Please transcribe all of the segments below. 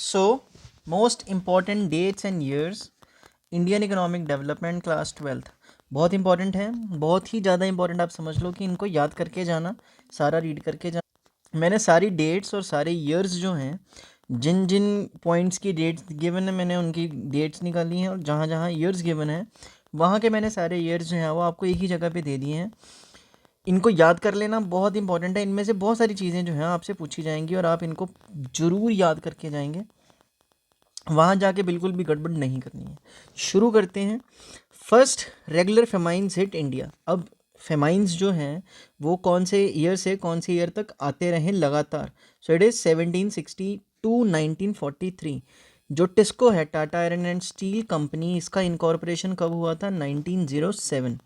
So most important dates and years Indian economic development class 12th बहुत important है, बहुत ही ज़्यादा इंपॉर्टेंट। आप समझ लो कि इनको याद करके जाना, सारा रीड करके जाना। मैंने सारी डेट्स और सारे ईयर्स जो हैं, जिन जिन पॉइंट्स की डेट्स गिवन है, मैंने उनकी डेट्स निकाली हैं, और जहाँ जहाँ ईयर्स गिवन है वहाँ के मैंने सारे ईयर्स जो हैं वो आपको एक ही जगह पे दे दिए हैं। इनको याद कर लेना बहुत इंपॉर्टेंट है। इनमें से बहुत सारी चीज़ें जो हैं आपसे पूछी जाएंगी और आप इनको ज़रूर याद करके जाएंगे, वहाँ जाके बिल्कुल भी गड़बड़ नहीं करनी है। शुरू करते हैं। First regular famines hit India. अब फेमाइंस जो हैं वो कौन से ईयर से कौन से ईयर तक आते रहे लगातार। So it is 1760 to 1943। जो टिस्को है, Tata iron and steel company, इसका इनकॉर्पोरेशन कब हुआ था? 1907।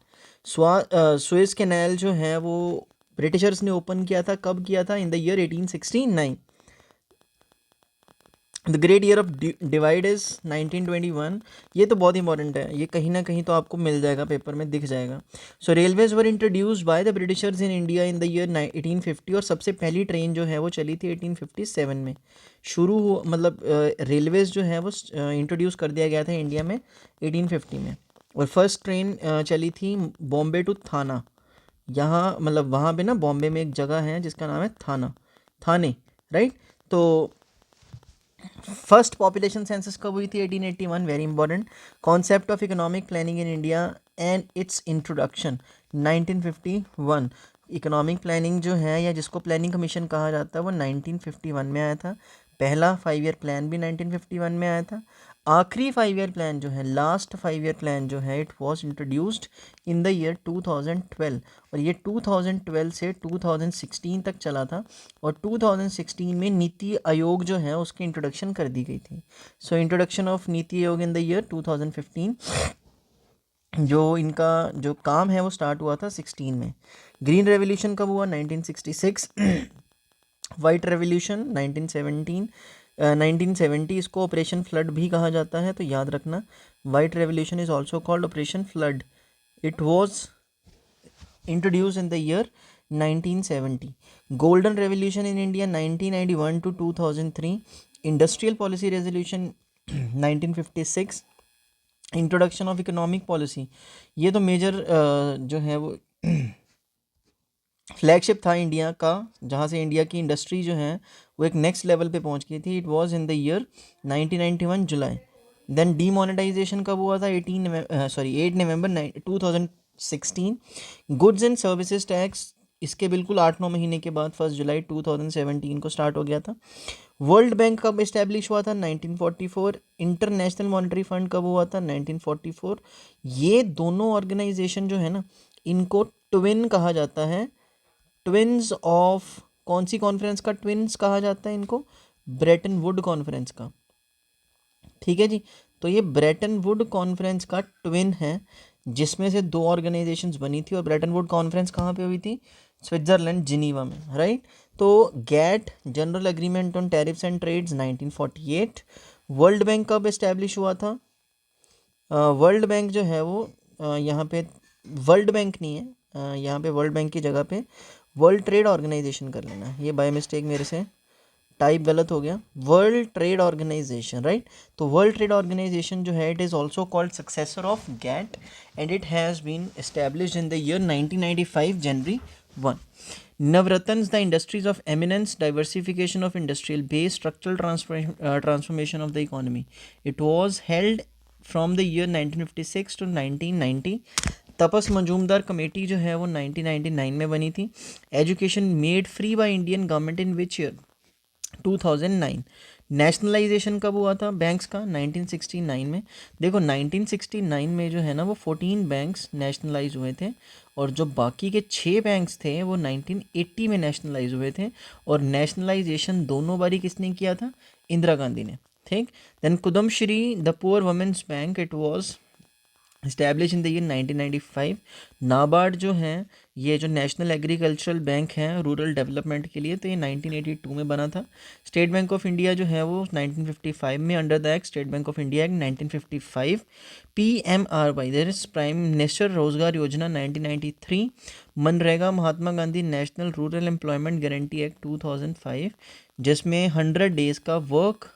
सुएज कैनाल जो है वो ब्रिटिशर्स ने ओपन किया था, कब किया था? In the year 1869। The great year of divide is 1921। ये तो बहुत इंपॉर्टेंट है, ये कहीं ना कहीं तो आपको मिल जाएगा, पेपर में दिख जाएगा। So railways were introduced by the Britishers in India in the year 1850। और सबसे पहली ट्रेन जो है वो चली थी 1857 में। शुरू हुआ, मतलब रेलवेज जो है वो इंट्रोड्यूस कर दिया गया था इंडिया में 1850 में। और फर्स्ट ट्रेन चली थी बॉम्बे टू थाना। यहाँ मतलब वहाँ पे ना, बॉम्बे में एक जगह है जिसका नाम है थाने, राइट। तो फर्स्ट पॉपुलेशन सेंसस कब हुई थी? 1881, very important. Concept of economic planning in India and it's introduction 1951। Economic planning जो है, या जिसको प्लानिंग कमीशन कहा जाता है, वो 1951 में आया था। पहला 5 ईयर प्लान भी 1951 में आया था। आखिरी 5 ईयर प्लान जो है, लास्ट 5 ईयर प्लान जो है, it was introduced in the year 2012। और ये 2012 से 2016 तक चला था। और 2016 में नीति आयोग जो है उसकी इंट्रोडक्शन कर दी गई थी। So introduction of NITI Aayog in the year 2015। जो इनका जो काम है वो स्टार्ट हुआ था 16 में। ग्रीन रेवोल्यूशन कब हुआ? 1966। White revolution 1970। इसको ऑपरेशन फ्लड भी कहा जाता है, तो याद रखना। White revolution is also called operation flood. It was introduced in the year 1970. Golden Revolution in India 1991 to 2003. Industrial Policy Resolution 1956. Introduction of economic policy, ये तो मेजर जो है वो फ्लैगशिप था इंडिया का, जहाँ से इंडिया की इंडस्ट्री जो है वो एक नेक्स्ट लेवल पे पहुँच गई थी। It was in the year 1991 July. Then demonetisation कब हुआ था? 8 November 2016। Goods and services tax, इसके बिल्कुल 8-9 महीने के बाद 1 जुलाई 2017 को स्टार्ट हो गया था। वर्ल्ड बैंक कब इस्टेब्लिश हुआ था? 1944। इंटरनेशनल मॉनेटरी फंड कब हुआ था? 1944। ये दोनों ऑर्गेनाइजेशन जो है ना, इनको ट्विन कहा जाता है। ट्विन्स ऑफ कौन सी कॉन्फ्रेंस का ट्विन्स कहा जाता है इनको? ब्रेटन वुड कॉन्फ्रेंस का। ठीक है जी। तो ये ब्रेटन वुड कॉन्फ्रेंस का ट्विन है, जिसमें से दो ऑर्गेनाइजेशंस बनी थी। और ब्रेटन वुड कॉन्फ्रेंस कहाँ पे हुई थी? स्विट्जरलैंड, जिनीवा में, राइट। तो GATT, general agreement on tariffs and trades, 1948। World bank कब इस्टेब्लिश हुआ था? वर्ल्ड बैंक जो है वो यहाँ पे वर्ल्ड बैंक नहीं है, यहाँ पे वर्ल्ड बैंक की जगह पे वर्ल्ड ट्रेड ऑर्गेनाइजेशन कर लेना। ये बाय मिस्टेक मेरे से टाइप गलत हो गया। World trade organisation, right. तो वर्ल्ड ट्रेड ऑर्गेनाइजेशन जो है, it is also called successor of GATT, and it has been established in the year 1995 January 1। Navratans, the industries of eminence, diversification of industrial base, structural transformation of the economy. It was held from the year 1956 to 1990. तपस Majumdar committee जो है वो 1999 में बनी थी। Education made free by Indian government in which year? 2009। Nationalisation कब हुआ था banks का? 1969 में। देखो 1969 में जो है ना वो 14 बैंक्स नेशनलाइज हुए थे, और जो बाकी के 6 बैंक्स थे वो 1980 में नेशनलाइज हुए थे। और नेशनलाइजेशन दोनों बारी किसने किया था? इंदिरा गांधी ने, ठीक। Then Kudumbashree the poor women's bank, it was establish in the year 1995। NABARD जो है, ये जो नेशनल एग्रीकल्चरल बैंक है रूरल डेवलपमेंट के लिए, तो ये 1982 में बना था। स्टेट बैंक ऑफ इंडिया जो है वो 1955 में, under the act State Bank of India act 1955। PMRY, that is prime minister Rozgar Yojana 1993। मनरेगा, Mahatma Gandhi national rural employment guarantee act 2005, जिसमें 100 डेज का वर्क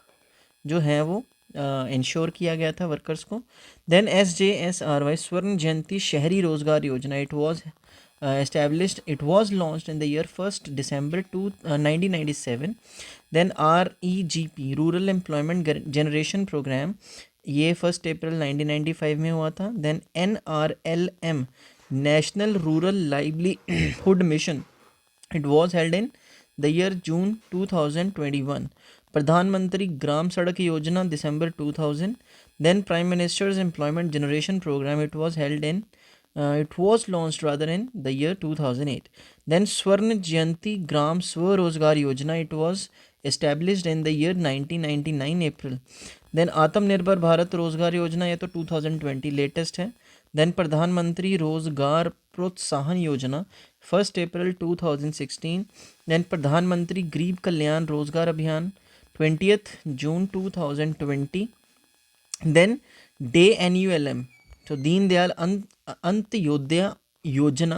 जो है वो इंश्योर किया गया था वर्कर्स को। देन SJSRY स्वर्ण जयंती शहरी रोजगार योजना, it was established, it was launched in the year 1st December 1997. Then REGP rural employment generation programme, ये 1 अप्रैल 1995 में हुआ था। Then NRLM national rural livelihood mission, it was held in the year June 2021। Pradhanmantri Gram Sadak Yojana दिसंबर 2000। Then prime minister's employment generation programme, it was held in it was launched rather in the year 2008. Then Swarna Jayanti Gram Swarozgar Yojana, it was established in the year 1999 April. Then Atmanirbhar Bharat Rozgar Yojana, ये तो 2020 latest है। Then प्रधानमंत्री रोजगार प्रोत्साहन योजना 1 अप्रैल 2016। Then प्रधानमंत्री गरीब कल्याण रोजगार अभियान 20th जून 2020। देन DNULM, तो दीनदयाल अंत्योदय योजना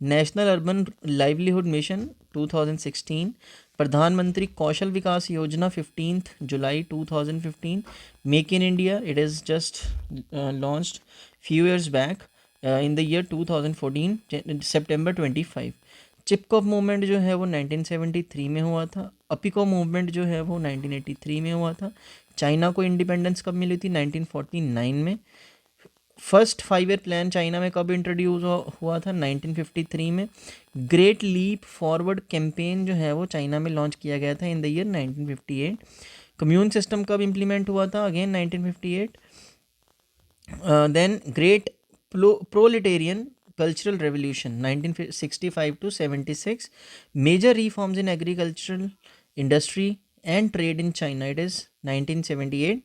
नेशनल अर्बन लाइवलीहुड मिशन 2016। प्रधानमंत्री कौशल विकास योजना 15th जुलाई 2015। Make in India, it is just launched few years back in the year 2014 सितंबर 25। चिपकॉप मूवमेंट जो है वो 1973 में हुआ था। अपिको मूवमेंट जो है वो 1983 में हुआ था। चाइना को इंडिपेंडेंस कब मिली थी? 1949 में। फर्स्ट 5 ईयर प्लान चाइना में कब इंट्रोड्यूस हुआ था? 1953 में। ग्रेट लीप फॉरवर्ड कैंपेन जो है वो चाइना में लॉन्च किया गया था in the year 1958। Commune system कब इम्प्लीमेंट हुआ था? Again 1958। Then great proletarian cultural revolution 1965 to 76। Major reforms in agricultural industry and trade in China, it is 1978।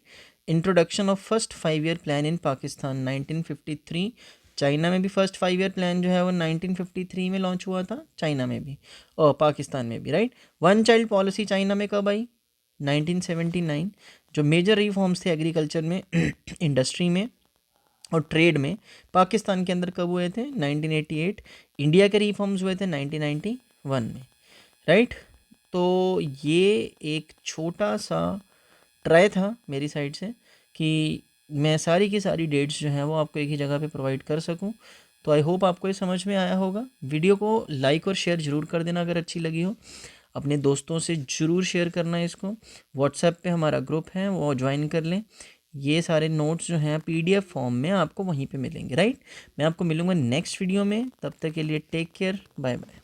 Introduction of first 5 year plan in Pakistan 1953। China में भी first 5 year plan जो है वो 1953 में launch हुआ था, चाइना में भी और पाकिस्तान में भी, right. One child policy China में कब आई? 1979। जो मेजर रिफॉर्म्स थे एग्रीकल्चर में इंडस्ट्री में और ट्रेड में पाकिस्तान के अंदर कब हुए थे? 1988। इंडिया के रिफॉर्म्स हुए थे 1991 में, राइट। तो ये एक छोटा सा ट्राई था मेरी साइड से कि मैं सारी की सारी डेट्स जो हैं वो आपको एक ही जगह पे प्रोवाइड कर सकूं। तो आई होप आपको ये समझ में आया होगा। वीडियो को लाइक और शेयर ज़रूर कर देना अगर अच्छी लगी हो। अपने दोस्तों से ज़रूर शेयर करना है इसको। व्हाट्सएप पे हमारा ग्रुप है वो ज्वाइन कर लें। ये सारे नोट्स जो हैं PDF फॉर्म में आपको वहीं पे मिलेंगे, राइट। मैं आपको मिलूँगा नेक्स्ट वीडियो में, तब तक के लिए टेक केयर, बाय बाय।